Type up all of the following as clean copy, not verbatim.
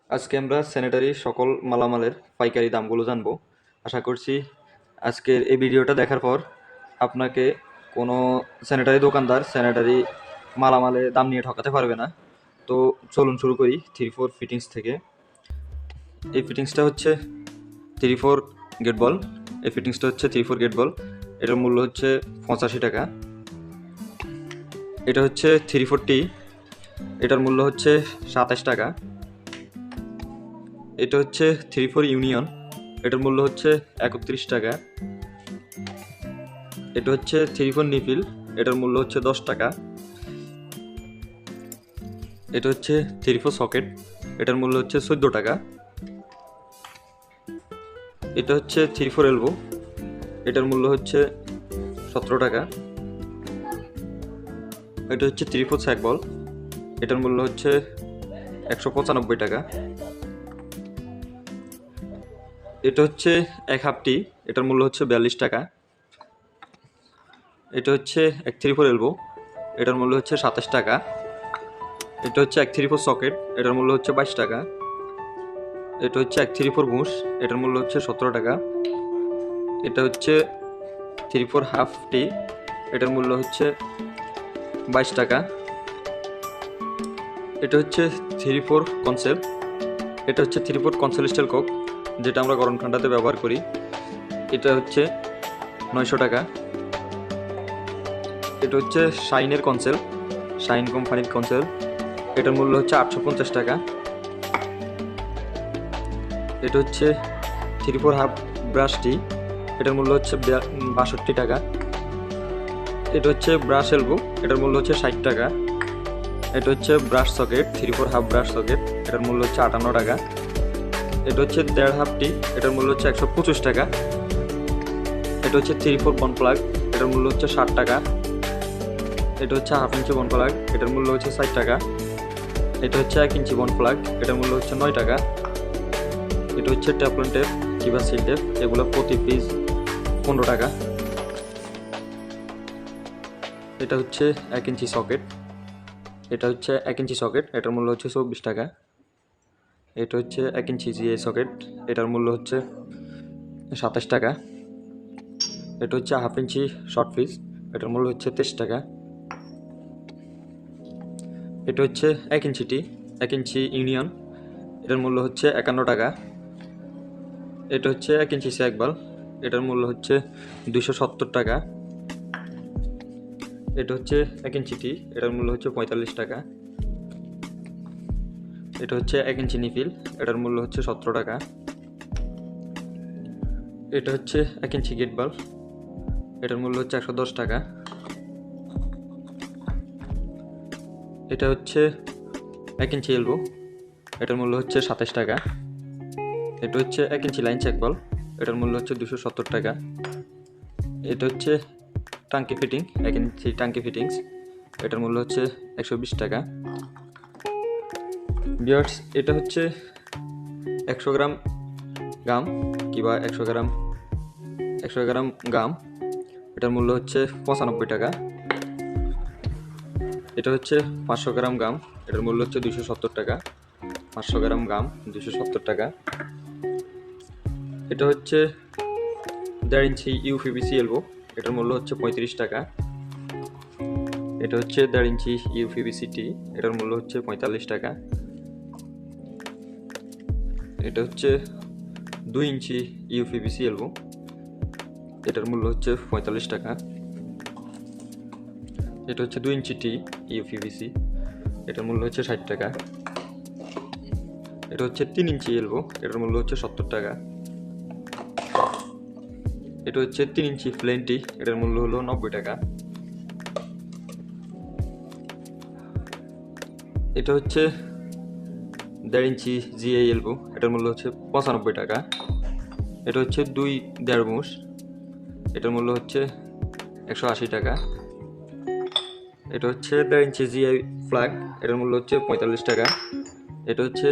আজকে আমরা স্যানিটারি সকল মালামালের পাইকারি দামগুলো জানবো। আশা করছি আজকের এই ভিডিওটা দেখার পর আপনাকে কোনো স্যানিটারি দোকানদার স্যানিটারি মালামালে দাম নিয়ে ঠকাতে পারবে না। তো চলুন শুরু করি 3-4 ফিটিংস থেকে। এই ফিটিংসটা হচ্ছে 3-4 গেট বল। এই ফিটিংসটা হচ্ছে 3-4 গেট বল। এটার মূল্য হচ্ছে 85 টাকা। এটা হচ্ছে 3-4 টি। এটার মূল্য হচ্ছে 27 টাকা। এটা হচ্ছে 3-4 ইউনিয়ন। এটার মূল্য হচ্ছে 31 টাকা। এটা হচ্ছে 3-4 নিপিল। এটার মূল্য হচ্ছে 10 টাকা। এটা হচ্ছে 3-4 সকেট। এটার মূল্য হচ্ছে 14 টাকা। এটা হচ্ছে 3-4 এলবো। এটার মূল্য হচ্ছে 17 টাকা। এটা হচ্ছে 3-4 স্যাক বল। এটার মূল্য হচ্ছে 195 টাকা। এটা হচ্ছে 1/2 টি। এটার মূল্য হচ্ছে 42 টাকা। এটা হচ্ছে 1-3-4 এলবো। এটার মূল্য হচ্ছে 27 টাকা। এটা হচ্ছে 1-3-4 সকেট। এটার মূল্য হচ্ছে 22 টাকা। এটা হচ্ছে 1-3-4 বুশ। এটার মূল্য হচ্ছে 17 টাকা। এটা হচ্ছে 3-4 হাফ টি। এটার মূল্য হচ্ছে 22 টাকা। এটা হচ্ছে 3-4 কনসেল। এটা হচ্ছে 3-4 কনসেল স্টাইল কোক, যেটা আমরা গরম ঠান্ডাতে ব্যবহার করি। এটা হচ্ছে 900 টাকা। এটা হচ্ছে শাইনের কনসেল, শাইন কোম্পানির কনসেল। এটার মূল্য হচ্ছে 850 টাকা। এটা হচ্ছে 3-4 হাফ ব্রাশ টি। এটার মূল্য হচ্ছে 62 টাকা। এটা হচ্ছে ব্রাশ এলবো। এটার মূল্য হচ্ছে 60 টাকা। এটা হচ্ছে brush socket, 3-4 half brush socket. এটার মূল্য হচ্ছে 58 টাকা। এটা হচ্ছে 1.5 হাফ টি। এটার মূল্য হচ্ছে 125 টাকা। এটা হচ্ছে 3-4 বন প্লাগ। এটার মূল্য হচ্ছে 60 টাকা। এটা হচ্ছে হাফ ইঞ্চি বন প্লাগ। এটার মূল্য হচ্ছে 60 টাকা। এটা হচ্ছে 1 ইঞ্চি বন প্লাগ। এটার মূল্য হচ্ছে 9 টাকা। এটা হচ্ছে ট্যাপলন টেপ কিংবা সিল টেপ। এগুলো প্রতি পিস 15 টাকা। এটা হচ্ছে 1 ইঞ্চি সকেট। এটা হচ্ছে 1 ইঞ্চি সকেট। এটার মূল্য হচ্ছে 24 টাকা। এটা হচ্ছে 1 ইঞ্চি জিআই সকেট। এটার মূল্য হচ্ছে 27 টাকা। এটা হচ্ছে হাফ ইঞ্চি শর্ট পিস। এটার মূল্য হচ্ছে 23 টাকা। এটা হচ্ছে 1 ইঞ্চি টি, 1 ইঞ্চি ইউনিয়ন। এটার মূল্য হচ্ছে 51 টাকা। এটা হচ্ছে 1 ইঞ্চি স্যাক বল। এটার মূল্য হচ্ছে 270 টাকা। এটা হচ্ছে 1 ইঞ্চি টি। এটার মূল্য হচ্ছে 45 টাকা। এটা হচ্ছে 1 ইঞ্চি নিপিল। এটার মূল্য হচ্ছে 17 টাকা। এটা হচ্ছে 1 ইঞ্চি গেট বাল্ব। এটার মূল্য হচ্ছে 110 টাকা। এটা হচ্ছে 1 ইঞ্চি এলবো। এটার মূল্য হচ্ছে 27 টাকা। এটা হচ্ছে 1 ইঞ্চি লাইন চেক বল। এটার মূল্য হচ্ছে 270 টাকা। এটা হচ্ছে টাঙ্কি ফিটিং, 1 ইঞ্চি টাঙ্কি ফিটিংস। এটার মূল্য হচ্ছে 120 টাকা। বিয়ার্স, এটা হচ্ছে 100 গ্রাম গাম কিংবা 100 গ্রাম গাম। এটার মূল্য হচ্ছে 95 টাকা। এটা হচ্ছে 500 গ্রাম গাম। এটার মূল্য হচ্ছে 270 টাকা। 500 গ্রাম গাম 270 টাকা। এটা হচ্ছে 1.5 ইঞ্চি ইউপিভিসি এলবো। এটার মূল্য হচ্ছে 35 টাকা। এটা হচ্ছে 1.5 ইঞ্চি ইউপিভিসি টি। এটার মূল্য হচ্ছে 45 টাকা। এটা হচ্ছে 2 ইঞ্চি ইউপিভিসি এলবো। এটার মূল্য হচ্ছে 45 টাকা। এটা হচ্ছে 2 ইঞ্চি টি ইউপিভিসি। এটার মূল্য হচ্ছে 60 টাকা। এটা হচ্ছে 3 ইঞ্চি এলবো। এটার মূল্য হচ্ছে 70 টাকা। এটা হচ্ছে 3 ইঞ্চি প্লেনটি। এটার মূল্য হলো 90 টাকা। এটা হচ্ছে 1.5 ইঞ্চি জিআই এলবো। এটার মূল্য হচ্ছে 95 টাকা। এটা হচ্ছে 2.5 মুশ। এটার মূল্য হচ্ছে 180 টাকা। এটা হচ্ছে 1.5 ইঞ্চি জিআই ফ্ল্যাগ। এটার মূল্য হচ্ছে 45 টাকা। এটা হচ্ছে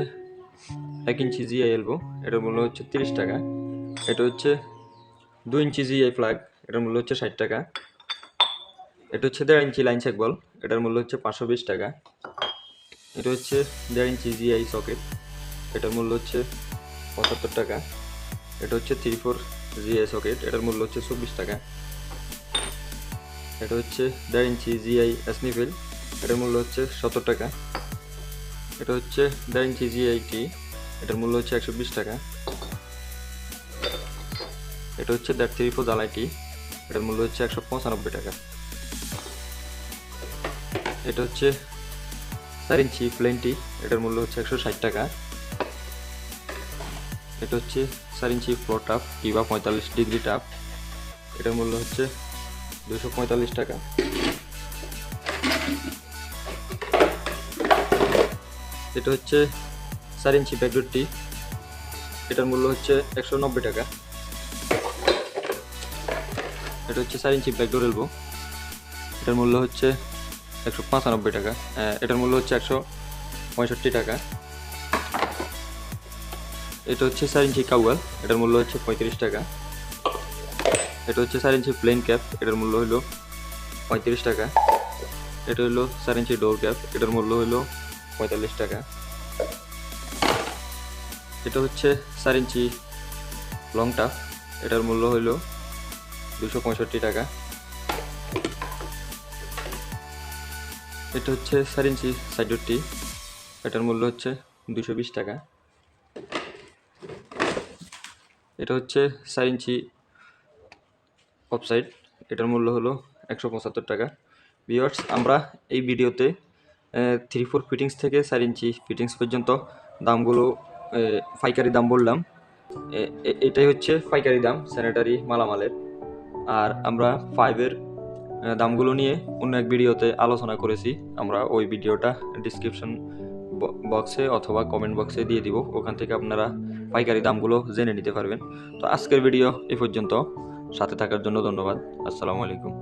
1 ইঞ্চি জিআই এলবো। এটার মূল্য হচ্ছে 30 টাকা। এটা হচ্ছে 2 ইঞ্চি জিআই ফ্ল্যাগ। এটার মূল্য হচ্ছে 60 টাকা। এটা হচ্ছে 1.5 ইঞ্চি লাইন চেক বল। এটার মূল্য হচ্ছে 520 টাকা। এটা হচ্ছে 1.5 ইঞ্চি জিআই সকেট। এটার মূল্য হচ্ছে 75 টাকা। এটা হচ্ছে 3/4 জিআই সকেট, এটার মূল্য হচ্ছে 24 টাকা। এটা হচ্ছে 1.5 ইঞ্চি জিআই স্নিফেল, এটার মূল্য হচ্ছে 70 টাকা। এটা হচ্ছে 1.5 ইঞ্চি জিআইটি, এটার মূল্য হচ্ছে 120 টাকা। এটা হচ্ছে 3/4 জ্বালাইটি, এটার মূল্য হচ্ছে 195 টাকা। এটা হচ্ছে 4 ইঞ্চি প্লেনটি, এটার মূল্য হচ্ছে 160 টাকা। এটা হচ্ছে 4 ইঞ্চি ফ্লোর টাপ কিংবা 45 ডিগ্রি টাপ, এটার মূল্য হচ্ছে 245 টাকা। এটা হচ্ছে 4 ইঞ্চি ব্যাকডোরটি, এটার মূল্য হচ্ছে 190 টাকা। এটা হচ্ছে 4 ইঞ্চি ব্যাকডোর এলবো, এটার মূল্য হচ্ছে 195 টাকা। এটার মূল্য হচ্ছে 165 টাকা। এটা হচ্ছে 4 ইঞ্চি কাউয়াল, এটার মূল্য হচ্ছে 35 টাকা। এটা হচ্ছে 4 ইঞ্চি প্লেন ক্যাপ, এটার মূল্য হলো 35 টাকা। এটা হলো 4 ইঞ্চি ডোর ক্যাপ, এটার মূল্য হলো 45 টাকা। এটা হচ্ছে 4 ইঞ্চি লং টাপ, এটার মূল্য হলো 265 টাকা। এটা হচ্ছে 4 ইঞ্চি সাইডটি, এটার মূল্য হচ্ছে 220 টাকা। এটা হচ্ছে 4 ইঞ্চি অফসাইড, এটার মূল্য হলো 175 টাকা। ভিউয়ার্স, আমরা এই ভিডিওতে 3/4 ফিটিংস থেকে 4 ইঞ্চি ফিটিংস পর্যন্ত দামগুলো পাইকারি দাম বললাম। এটাই হচ্ছে পাইকারি দাম স্যানিটারি মালামালের। আর আমরা 5-এর দামগুলো নিয়ে অন্য এক ভিডিওতে আলোচনা করেছি, আমরা ওই ভিডিওটা ডিসক্রিপশন বক্সে অথবা কমেন্ট বক্সে দিয়ে দিব, ওখান থেকে আপনারা পাইকারি দামগুলো জেনে নিতে পারবেন। তো আজকের ভিডিও এ পর্যন্ত, সাথে থাকার জন্য ধন্যবাদ। আসসালামু আলাইকুম।